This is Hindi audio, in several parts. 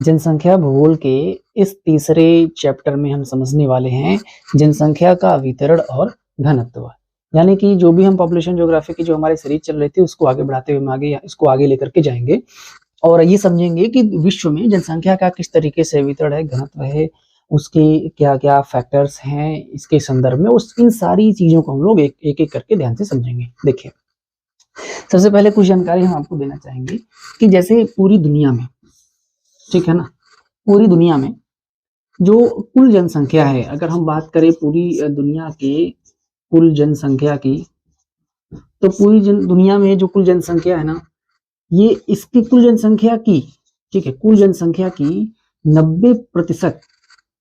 जनसंख्या भूगोल के इस तीसरे चैप्टर में हम समझने वाले हैं जनसंख्या का वितरण और घनत्व। यानी कि जो भी हम पॉपुलेशन ज्योग्राफी की जो हमारी सीरीज चल रही थी उसको आगे बढ़ाते हुए हम आगे इसको आगे लेकर के जाएंगे और ये समझेंगे कि विश्व में जनसंख्या का किस तरीके से वितरण है, घनत्व है, उसके क्या-क्या फैक्टर्स हैं इसके संदर्भ में उस इन सारी चीजों को हम लोग एक-एक करके ध्यान से समझेंगे। देखिए, सबसे पहले कुछ जानकारी हम आपको देना चाहेंगे कि जैसे पूरी दुनिया में, ठीक है ना, पूरी दुनिया में जो कुल जनसंख्या है, अगर हम बात करें पूरी दुनिया के कुल जनसंख्या की, तो पूरी दुनिया में जो कुल जनसंख्या है ना, ये इसकी कुल जनसंख्या की, ठीक है, कुल जनसंख्या की 90%,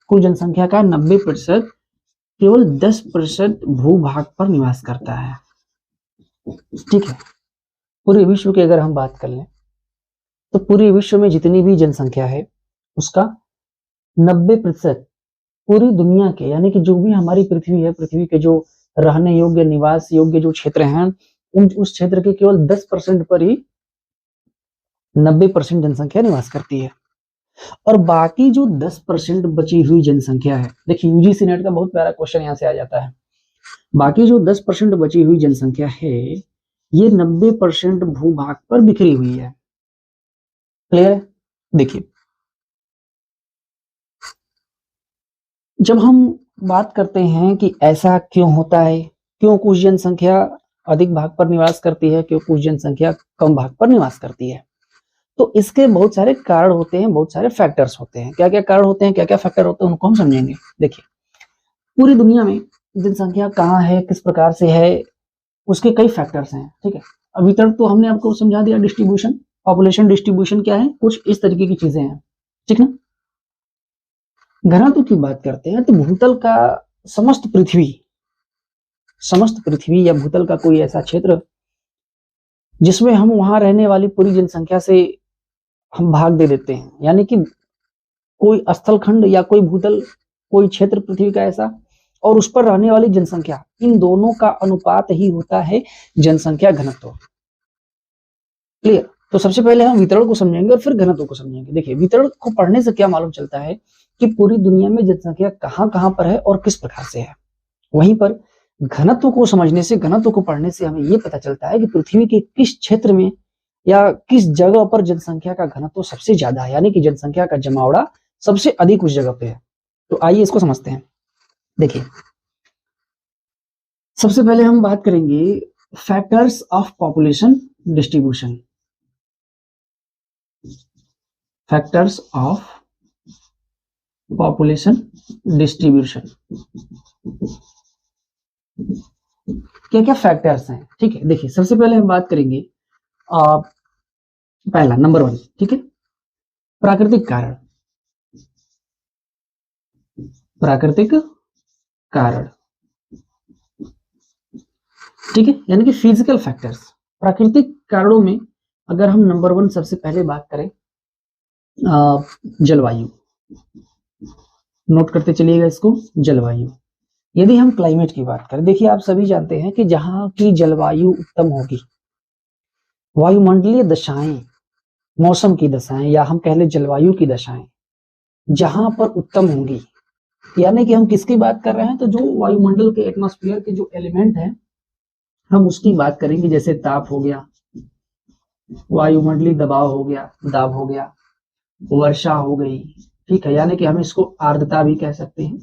कुल जनसंख्या का 90% केवल 10% भूभाग पर निवास करता है। ठीक है, पूरे विश्व की अगर हम बात कर लें तो पूरे विश्व में जितनी भी जनसंख्या है उसका 90% पूरी दुनिया के, यानी कि जो भी हमारी पृथ्वी है, पृथ्वी के जो रहने योग्य, निवास योग्य जो क्षेत्र हैं, उस क्षेत्र के केवल 10% पर ही 90% जनसंख्या निवास करती है। और बाकी जो 10% बची हुई जनसंख्या है, देखिए यूजीसी नेट का बहुत प्यारा क्वेश्चन यहाँ से आ जाता है। बाकी जो 10% बची हुई जनसंख्या है, ये 90% भूभाग पर बिखरी हुई है। क्लियर है? देखिए, जब हम बात करते हैं कि ऐसा क्यों होता है, क्यों कुछ जनसंख्या अधिक भाग पर निवास करती है, क्यों कुछ जनसंख्या कम भाग पर निवास करती है, तो इसके बहुत सारे कारण होते हैं, बहुत सारे फैक्टर्स होते हैं। क्या-क्या कारण होते हैं, क्या-क्या फैक्टर होते हैं, उनको हम समझेंगे। देखिए, पूरी दुनिया में जनसंख्या कहाँ है, किस प्रकार से है, उसके कई फैक्टर्स हैं। ठीक है, अभी तक तो हमने आपको समझा दिया डिस्ट्रीब्यूशन, पॉपुलेशन डिस्ट्रीब्यूशन क्या है, कुछ इस तरीके की चीजें हैं। ठीक ना? घनत्व की बात करते हैं तो भूतल का समस्त पृथ्वी या भूतल का कोई ऐसा क्षेत्र जिसमें हम वहां रहने वाली पूरी जनसंख्या से हम भाग दे देते हैं, यानी कि कोई स्थल खंड या कोई भूतल, कोई क्षेत्र पृथ्वी का ऐसा, और उस पर रहने वाली जनसंख्या, इन दोनों का अनुपात ही होता है जनसंख्या घनत्व। क्लियर? तो सबसे पहले हम वितरण को समझेंगे और फिर घनत्व को समझेंगे। देखिए, वितरण को पढ़ने से क्या मालूम चलता है कि पूरी दुनिया में जनसंख्या कहाँ-कहाँ पर है और किस प्रकार से है। वहीं पर घनत्व को समझने से, घनत्व को पढ़ने से हमें ये पता चलता है कि पृथ्वी के किस क्षेत्र में या किस जगह पर जनसंख्या का घनत्व सबसे ज्यादा है, यानी कि जनसंख्या का जमावड़ा सबसे अधिक उस जगह पे है। तो आइए इसको समझते हैं। देखिए, सबसे पहले हम बात करेंगे factors of population distribution. Factors of population distribution, क्या क्या फैक्टर्स हैं। ठीक है, देखिए सबसे पहले हम बात करेंगे पहला नंबर 1, ठीक है, प्राकृतिक कारण। प्राकृतिक कारण, ठीक है, यानी कि फिजिकल फैक्टर्स। प्राकृतिक कारणों में अगर हम नंबर 1 सबसे पहले बात करें, जलवायु, नोट करते चलिएगा इसको, जलवायु। यदि हम क्लाइमेट की बात करें, देखिए आप सभी जानते हैं कि जहां की जलवायु उत्तम होगी, वायुमंडलीय दशाएं, मौसम की दशाएं या हम कह लें जलवायु की दशाएं जहां पर उत्तम होंगी, यानी कि हम किसकी बात कर रहे हैं, तो जो वायुमंडल के एटमॉस्फेयर के जो एलिमेंट हैं हम उसकी बात करेंगे। जैसे ताप हो गया, वायुमंडलीय दबाव हो गया, दाब हो गया, वर्षा हो गई, ठीक है, यानी कि हम इसको आर्द्रता भी कह सकते हैं,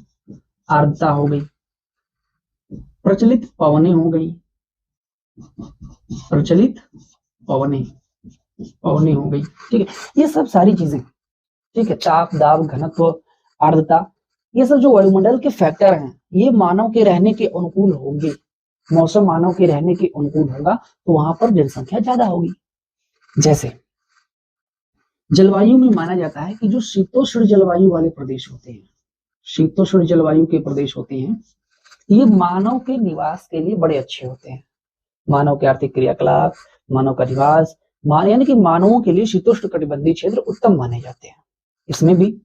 आर्द्रता हो गई, प्रचलित पवनें हो गई, प्रचलित पवनें पवनें हो गई, ठीक है, ये सब सारी चीजें, ठीक है, ताप, दाब, घनत्व, आर्द्रता, ये सब जो वायुमंडल के फैक्टर हैं, ये मानव के रहने के अनुकूल होंगे। मौसम मानव के रहने के अनुकूल होगा तो वहां पर जनसंख्या ज्यादा होगी। जैसे जलवायु में माना जाता है कि जो शीतोष्ण जलवायु वाले प्रदेश होते हैं, शीतोष्ण जलवायु के प्रदेश होते हैं, ये मानव के निवास के लिए बड़े अच्छे होते हैं। मानव के आर्थिक क्रियाकलाप, मानव का निवास, यानी कि मानवों के लिए शीतोष्ण कटिबंधीय क्षेत्र उत्तम माने जाते हैं। इसमें भी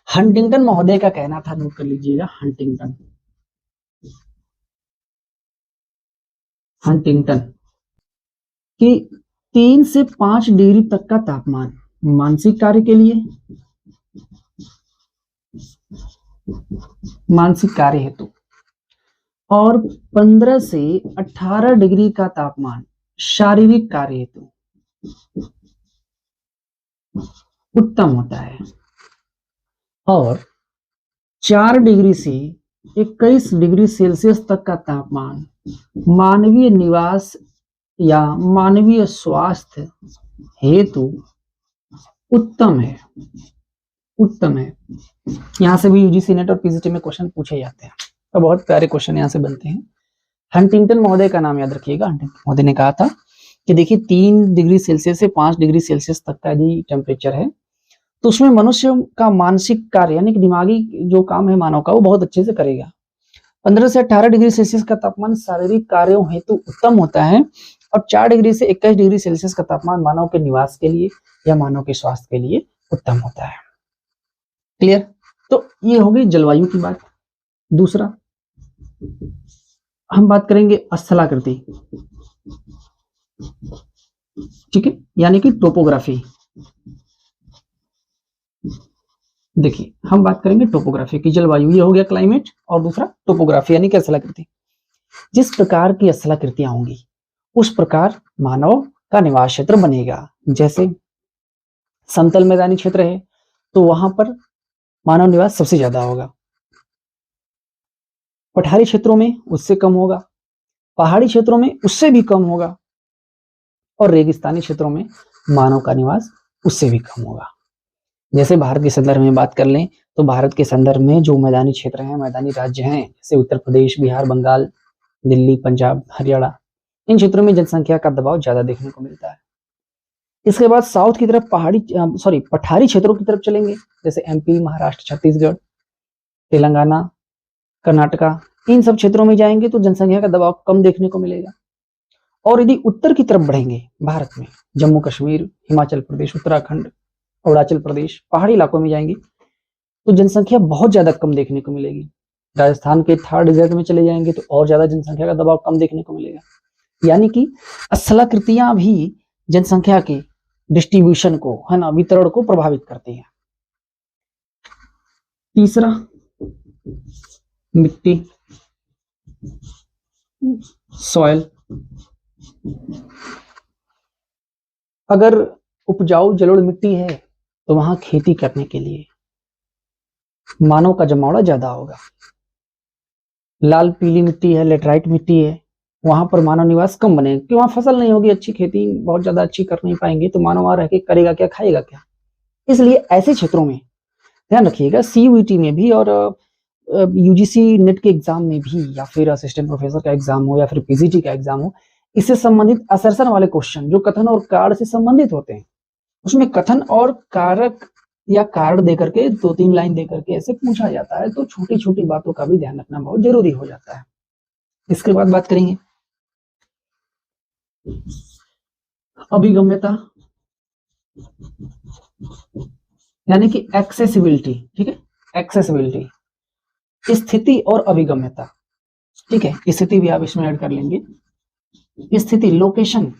हंटिंगटन महोदय का कहना था, नोट कर लीजिएगा, हंटिंगटन कि 3 से 5 डिग्री तक का तापमान मानसिक कार्य के लिए मानसिक कार्य हेतु, और 15 से 18 डिग्री का तापमान शारीरिक कार्य हेतु उत्तम होता है, और 4 डिग्री से 21 डिग्री सेल्सियस तक का तापमान मानवीय निवास या मानवीय स्वास्थ्य हेतु उत्तम है। उत्तम है। यहां से भी यूजीसी नेट और पीजीटी में क्वेश्चन पूछे जाते हैं, तो बहुत प्यारे क्वेश्चन यहां से बनते हैं। हंटिंगटन महोदय का नाम याद रखिएगा। हंटिंगटन महोदय ने कहा था कि देखिए 3 डिग्री सेल्सियस से 5 डिग्री सेल्सियस तक का यदि टेम्परेचर है तो उसमें मनुष्य का मानसिक कार्य यानी कि दिमागी जो काम है मानव का वो बहुत अच्छे से करेगा। 15 से 18 डिग्री सेल्सियस का तापमान शारीरिक कार्यों हेतु उत्तम होता है, और 4 डिग्री से 21 डिग्री सेल्सियस का तापमान मानव के निवास के लिए या मानव के स्वास्थ्य के लिए उत्तम होता है। क्लियर? तो ये हो गई जलवायु की बात। दूसरा हम बात करेंगे स्थलाकृति, ठीक है, यानी कि टोपोग्राफी। देखिए हम बात करेंगे टोपोग्राफी की। जलवायु ये हो गया क्लाइमेट, और दूसरा टोपोग्राफी यानी कि स्थलाकृति। जिस प्रकार की स्थलाकृतियां होंगी उस प्रकार मानव का निवास क्षेत्र बनेगा। जैसे समतल मैदानी क्षेत्र है तो वहां पर मानव निवास सबसे ज्यादा होगा, पठारी क्षेत्रों में उससे कम होगा, पहाड़ी क्षेत्रों में उससे भी कम होगा, और रेगिस्तानी क्षेत्रों में मानव का निवास उससे भी कम होगा। जैसे भारत के संदर्भ में बात कर लें तो भारत के संदर्भ में जो मैदानी क्षेत्र हैं, मैदानी राज्य हैं, जैसे उत्तर प्रदेश, बिहार, बंगाल, दिल्ली, पंजाब, हरियाणा, इन क्षेत्रों में जनसंख्या का दबाव ज्यादा देखने को मिलता है। इसके बाद साउथ की तरफ पठारी क्षेत्रों की तरफ चलेंगे, जैसे एमपी, महाराष्ट्र, छत्तीसगढ़, तेलंगाना, कर्नाटका, इन सब क्षेत्रों में जाएंगे तो जनसंख्या का दबाव कम देखने को मिलेगा। और यदि उत्तर की तरफ बढ़ेंगे भारत में, जम्मू कश्मीर, हिमाचल प्रदेश, उत्तराखंड, अरुणाचल प्रदेश, पहाड़ी इलाकों में जाएंगे तो जनसंख्या बहुत ज्यादा कम देखने को मिलेगी। राजस्थान के थार डेजर्ट में चले जाएंगे तो और ज्यादा जनसंख्या का दबाव कम देखने को मिलेगा। यानी कि स्थलाकृतियां भी जनसंख्या के डिस्ट्रीब्यूशन को, है ना, वितरण को प्रभावित करती है। तीसरा मिट्टी, सॉइल। अगर उपजाऊ जलोढ़ मिट्टी है तो वहां खेती करने के लिए मानव का जमावड़ा ज्यादा होगा। लाल पीली मिट्टी है, लेटराइट मिट्टी है, वहां पर मानव निवास कम बनेगा क्योंकि वहां फसल नहीं होगी, अच्छी खेती बहुत ज्यादा अच्छी कर नहीं पाएंगे, तो मानव वहां रह के करेगा क्या, खाएगा क्या। इसलिए ऐसे क्षेत्रों में ध्यान रखिएगा, सीयूईटी में भी और यूजीसी नेट के एग्जाम में भी, या फिर असिस्टेंट प्रोफेसर का एग्जाम हो या फिर पीजीटी का एग्जाम हो, इससे संबंधित असर्सन वाले क्वेश्चन जो कथन और कारण से संबंधित होते हैं, उसमें कथन और कारक या कारण देकर के 2-3 लाइन देकर के ऐसे पूछा जाता है, तो छोटी छोटी बातों का भी ध्यान रखना बहुत जरूरी हो जाता है। इसके बाद बात करेंगे अभिगम्यता, यानी कि एक्सेसिबिलिटी, ठीक है, एक्सेसिबिलिटी, स्थिति और अभिगम्यता, ठीक है, स्थिति भी आप इसमें ऐड कर लेंगे। स्थिति, लोकेशन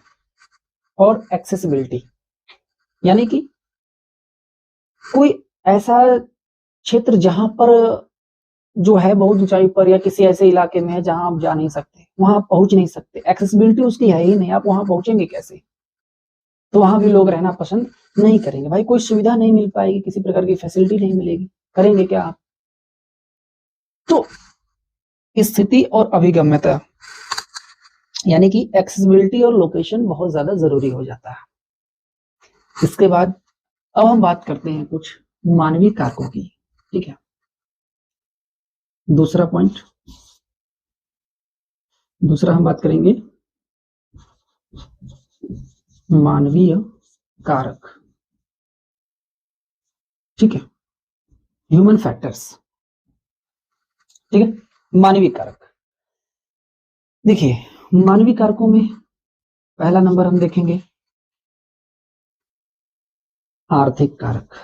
और एक्सेसिबिलिटी, यानी कि कोई ऐसा क्षेत्र जहां पर जो है बहुत ऊंचाई पर या किसी ऐसे इलाके में है जहां आप जा नहीं सकते, वहां पहुंच नहीं सकते, एक्सेसिबिलिटी उसकी है ही नहीं, आप वहां पहुंचेंगे कैसे, तो वहां भी लोग रहना पसंद नहीं करेंगे। भाई कोई सुविधा नहीं मिल पाएगी, किसी प्रकार की फैसिलिटी नहीं मिलेगी, करेंगे क्या आप। तो स्थिति और अभिगम्यता यानी कि एक्सेसिबिलिटी और लोकेशन बहुत ज्यादा जरूरी हो जाता है। इसके बाद अब हम बात करते हैं कुछ मानवीय कारकों की, ठीक है। दूसरा पॉइंट, दूसरा हम बात करेंगे मानवीय कारक, ठीक है, ह्यूमन फैक्टर्स, ठीक है, मानवीय कारक। देखिए मानवीय कारकों में पहला नंबर हम देखेंगे आर्थिक कारक,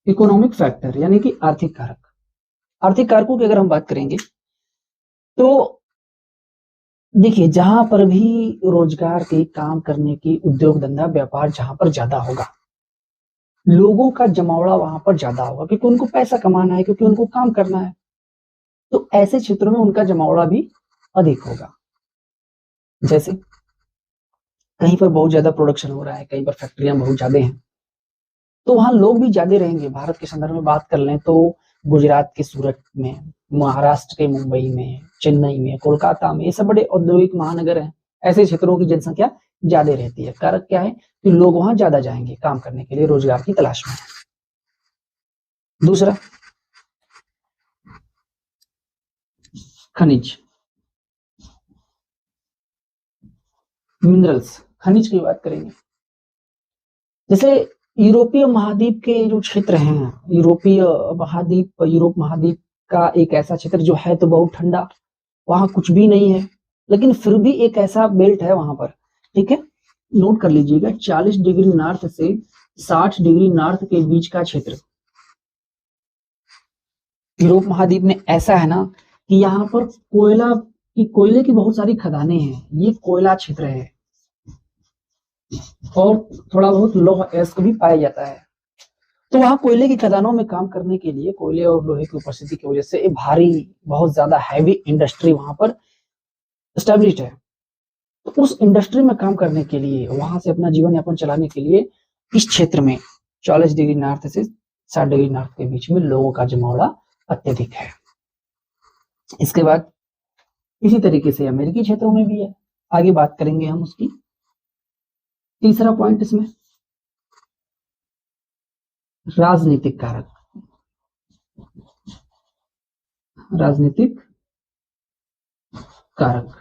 इकोनॉमिक फैक्टर, यानी कि आर्थिक कारक। आर्थिक कारकों की अगर हम बात करेंगे तो देखिए जहां पर भी रोजगार के काम करने की, उद्योग धंधा व्यापार जहां पर ज्यादा होगा, लोगों का जमावड़ा वहां पर ज्यादा होगा क्योंकि उनको पैसा कमाना है, क्योंकि उनको काम करना है। तो ऐसे क्षेत्रों में उनका जमावड़ा भी अधिक होगा। जैसे कहीं पर बहुत ज्यादा प्रोडक्शन हो रहा है, कहीं पर फैक्ट्रियां बहुत ज्यादा हैं, तो वहां लोग भी ज्यादा रहेंगे। भारत के संदर्भ में बात कर लें तो गुजरात के सूरत में, महाराष्ट्र के मुंबई में, चेन्नई में, कोलकाता में, ये सब बड़े औद्योगिक महानगर हैं। ऐसे क्षेत्रों की जनसंख्या ज्यादा रहती है। कारक क्या है कि लोग वहां ज्यादा जाएंगे काम करने के लिए, रोजगार की तलाश में। दूसरा, खनिज, मिनरल्स, खनिज की बात करेंगे। जैसे यूरोपीय महाद्वीप के जो क्षेत्र हैं, यूरोप महाद्वीप का एक ऐसा क्षेत्र जो है तो बहुत ठंडा, वहां कुछ भी नहीं है, लेकिन फिर भी एक ऐसा बेल्ट है वहां पर, ठीक है, नोट कर लीजिएगा, 40 डिग्री नॉर्थ से 60 डिग्री नॉर्थ के बीच का क्षेत्र यूरोप महाद्वीप में ऐसा है ना कि यहाँ पर कोयले की बहुत सारी खदानें हैं। ये कोयला क्षेत्र है और थोड़ा बहुत लौह अयस्क भी पाया जाता है। तो वहां कोयले की खदानों में काम करने के लिए, कोयले और लोहे की उपस्थिति की वजह से भारी, बहुत ज्यादा हैवी इंडस्ट्री वहां पर एस्टेब्लिश्ड है। तो उस इंडस्ट्री में काम करने के लिए, वहां से अपना जीवन यापन चलाने के लिए इस क्षेत्र में 40 डिग्री नॉर्थ से 60 डिग्री नॉर्थ के बीच में लोगों का जमावड़ा अत्यधिक है। इसके बाद इसी तरीके से अमेरिकी क्षेत्रों में भी है, आगे बात करेंगे हम उसकी। तीसरा पॉइंट इसमें राजनीतिक कारक, राजनीतिक कारक।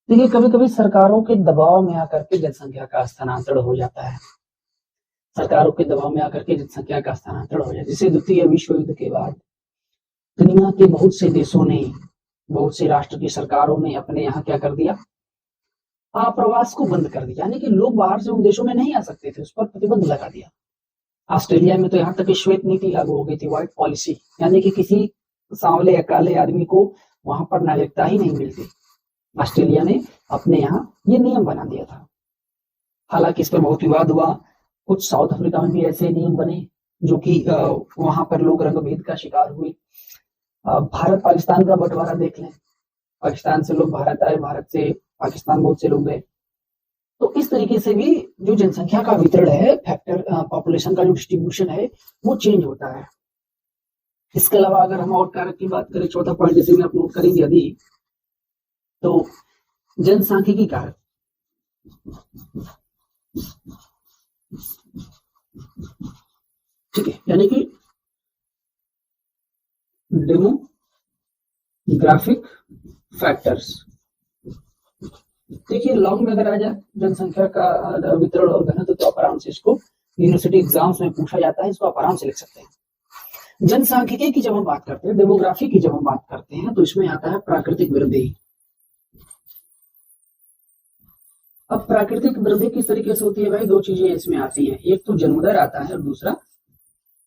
देखिए, कभी कभी सरकारों के दबाव में आकर के जनसंख्या का स्थानांतरण हो जाता है। सरकारों के दबाव में आकर के जनसंख्या का स्थानांतरण हो जाता है। जैसे द्वितीय विश्व युद्ध के बाद दुनिया के बहुत से देशों ने, बहुत से राष्ट्र की सरकारों ने अपने यहाँ क्या कर दिया, आप्रवास को बंद कर दिया, यानी कि लोग बाहर से उन देशों में नहीं आ सकते थे, उस पर प्रतिबंध लगा दिया। ऑस्ट्रेलिया में तो यहाँ तक कि श्वेत नीति लागू हो गई थी, व्हाइट पॉलिसी, यानी कि किसी सांवले या काले आदमी को वहां पर नागरिकता ही नहीं मिलती। ऑस्ट्रेलिया ने अपने यहाँ ये नियम बना दिया था। हालांकि इस पर बहुत विवाद हुआ। कुछ साउथ अफ्रीका में भी ऐसे नियम बने जो कि वहां पर लोग रंगभेद का शिकार हुए। भारत पाकिस्तान का बंटवारा देख लें, पाकिस्तान से लोग भारत आए, भारत से पाकिस्तान बहुत से लोग गए। तो इस तरीके से भी जो जनसंख्या का वितरण है, फैक्टर पॉपुलेशन का जो डिस्ट्रीब्यूशन है, वो चेंज होता है। इसके अलावा अगर हम और कारक की बात करें, चौथा पॉइंट जैसे में आप नोट करेंगे यदि, तो जनसांख्यिकी कारक, ठीक है, यानी कि डेमोग्राफिक फैक्टर्स। देखिए, लॉन्ग में अगर आ जाए जनसंख्या का वितरण और घनत्व, तो आप आराम से इसको यूनिवर्सिटी एग्जाम्स में पूछा जाता है, इसको आप आराम से लिख सकते हैं। जनसांख्यिकी की जब हम बात करते हैं, डेमोग्राफी की जब हम बात करते हैं, तो इसमें आता है प्राकृतिक वृद्धि। अब प्राकृतिक वृद्धि किस तरीके से होती है भाई? दो चीजें इसमें आती हैं, एक तो जन्म दर आता है और दूसरा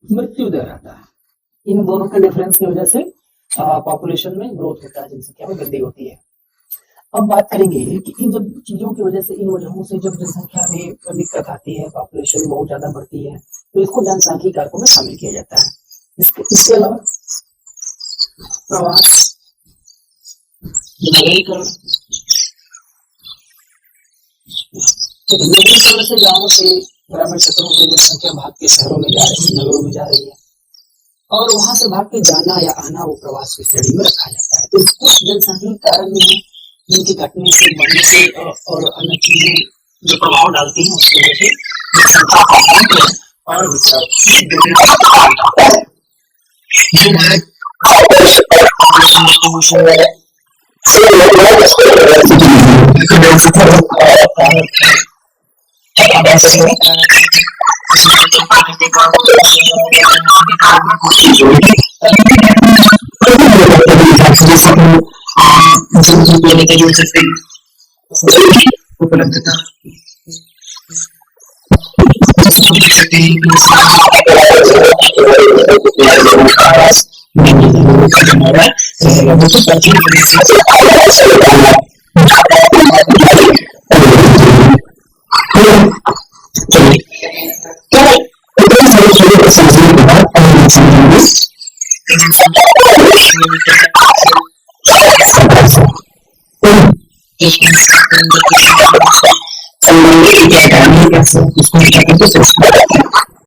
मृत्यु दर आता है। इन दोनों के डिफरेंस की वजह से पॉपुलेशन में ग्रोथ होता है, जनसंख्या में वृद्धि होती है। अब बात करेंगे कि इन जब चीजों की वजह से, इन वजहों से जब जनसंख्या में दिक्कत आती है, पॉपुलेशन बहुत ज्यादा बढ़ती है, तो इसको जनसांख्यिकी कारकों में शामिल किया जाता है। इसके अलावा प्रवास, नगरीकरण, नगरीकरण से गांवों से ग्रामीण क्षेत्रों में जनसंख्या भाग के शहरों में जा रही है, नगरों में जा रही है, और वहां से भाग के जाना या आना वो प्रवास की श्रेणी में रखा जाता है। तो कुछ जनसांख्यिकी कारक भी हैं जिनकी घटने से, बढ़ने से और अन्य चीजें जो प्रभाव डालती हैं, उसकी वजह से जनसंख्या और उपलब्धता समझने के बाद अगले समझेंगे संबंधी क्या करने का उसको क्या कहते हैं